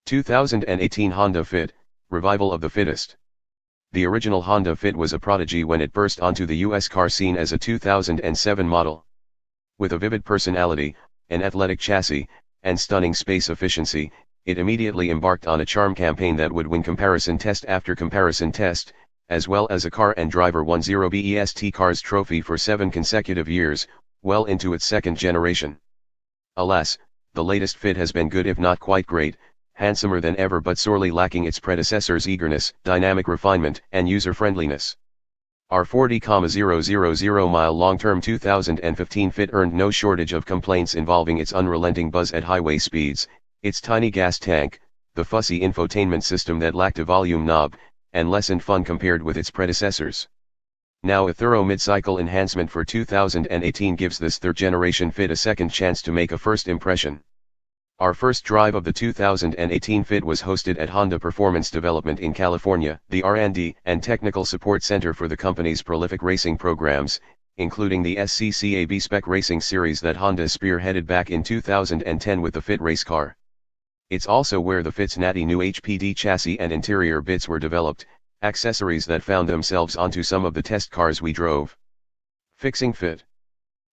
2018 Honda Fit, revival of the Fittest. The original Honda Fit was a prodigy when it burst onto the US car scene as a 2007 model. With a vivid personality, an athletic chassis, and stunning space efficiency, it immediately embarked on a charm campaign that would win comparison test after comparison test, as well as a Car and Driver 10 Best Cars trophy for 7 consecutive years, well into its second generation. Alas, the latest Fit has been good if not quite great, handsomer than ever but sorely lacking its predecessors' eagerness, dynamic refinement, and user-friendliness. Our 40,000-mile long-term 2015 Fit earned no shortage of complaints involving its unrelenting buzz at highway speeds, its tiny gas tank, the fussy infotainment system that lacked a volume knob, and lessened fun compared with its predecessors. Now a thorough mid-cycle enhancement for 2018 gives this third-generation Fit a second chance to make a first impression. Our first drive of the 2018 Fit was hosted at Honda Performance Development in California, the R&D and technical support center for the company's prolific racing programs, including the SCCA B-Spec Racing Series that Honda spearheaded back in 2010 with the Fit race car. It's also where the Fit's natty new HPD chassis and interior bits were developed, accessories that found themselves onto some of the test cars we drove. Fixing Fit.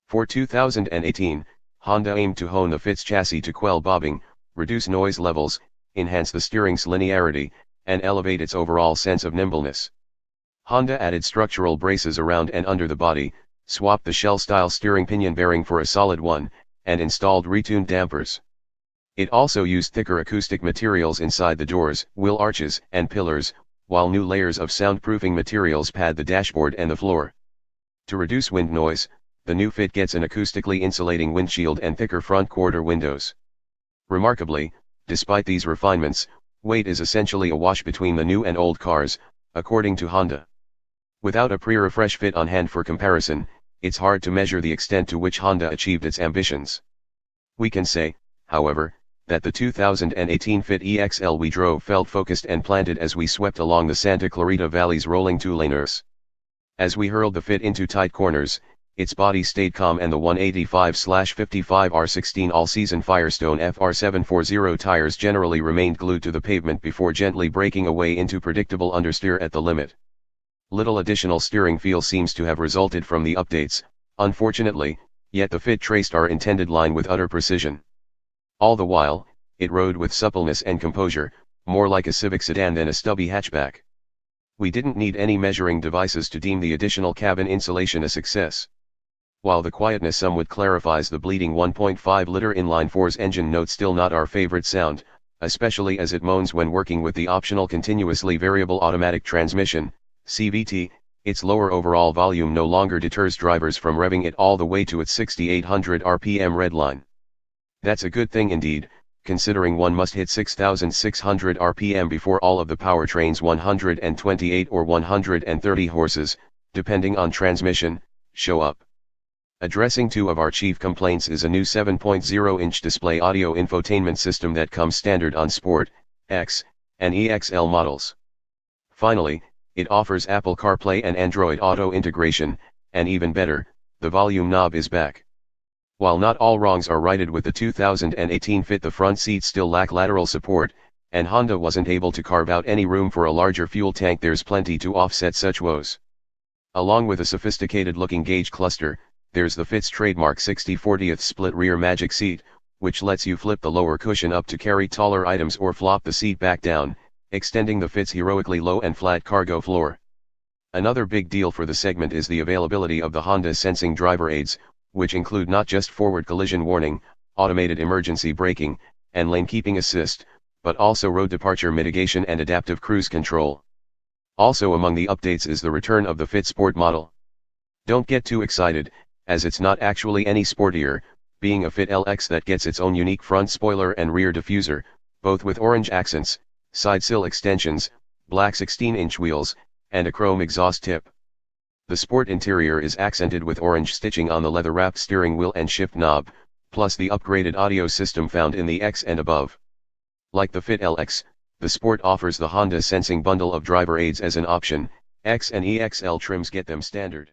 For 2018, Honda aimed to hone the Fit's chassis to quell bobbing, reduce noise levels, enhance the steering's linearity, and elevate its overall sense of nimbleness. Honda added structural braces around and under the body, swapped the shell-style steering pinion bearing for a solid one, and installed retuned dampers. It also used thicker acoustic materials inside the doors, wheel arches, and pillars, while new layers of soundproofing materials pad the dashboard and the floor. To reduce wind noise, the new Fit gets an acoustically insulating windshield and thicker front quarter windows. Remarkably, despite these refinements, weight is essentially a wash between the new and old cars, according to Honda. Without a pre-refresh Fit on hand for comparison, it's hard to measure the extent to which Honda achieved its ambitions. We can say, however, that the 2018 Fit EXL we drove felt focused and planted as we swept along the Santa Clarita Valley's rolling two-laners. As we hurled the Fit into tight corners, its body stayed calm and the 185/55 R16 all-season Firestone FR740 tires generally remained glued to the pavement before gently braking away into predictable understeer at the limit. Little additional steering feel seems to have resulted from the updates, unfortunately, yet the Fit traced our intended line with utter precision. All the while, it rode with suppleness and composure, more like a Civic sedan than a stubby hatchback. We didn't need any measuring devices to deem the additional cabin insulation a success. While the quietness somewhat clarifies the bleeding 1.5-liter inline-4's engine note, still not our favorite sound, especially as it moans when working with the optional continuously variable automatic transmission, CVT. Its lower overall volume no longer deters drivers from revving it all the way to its 6,800 RPM redline. That's a good thing indeed, considering one must hit 6,600 RPM before all of the powertrain's 128 or 130 horses, depending on transmission, show up. Addressing two of our chief complaints is a new 7.0-inch display audio infotainment system that comes standard on Sport, X, and EXL models. Finally, it offers Apple CarPlay and Android Auto integration, and even better, the volume knob is back. While not all wrongs are righted with the 2018 Fit, the front seats still lack lateral support, and Honda wasn't able to carve out any room for a larger fuel tank. There's plenty to offset such woes. Along with a sophisticated-looking gauge cluster, there's the Fit's trademark 60/40th split rear magic seat, which lets you flip the lower cushion up to carry taller items or flop the seat back down, extending the Fit's heroically low and flat cargo floor. Another big deal for the segment is the availability of the Honda Sensing driver aids, which include not just forward collision warning, automated emergency braking, and lane keeping assist, but also road departure mitigation and adaptive cruise control. Also among the updates is the return of the Fit Sport model. Don't get too excited, as it's not actually any sportier, being a Fit LX that gets its own unique front spoiler and rear diffuser, both with orange accents, side sill extensions, black 16-inch wheels, and a chrome exhaust tip. The Sport interior is accented with orange stitching on the leather-wrapped steering wheel and shift knob, plus the upgraded audio system found in the X and above. Like the Fit LX, the Sport offers the Honda Sensing bundle of driver aids as an option. X and EXL trims get them standard.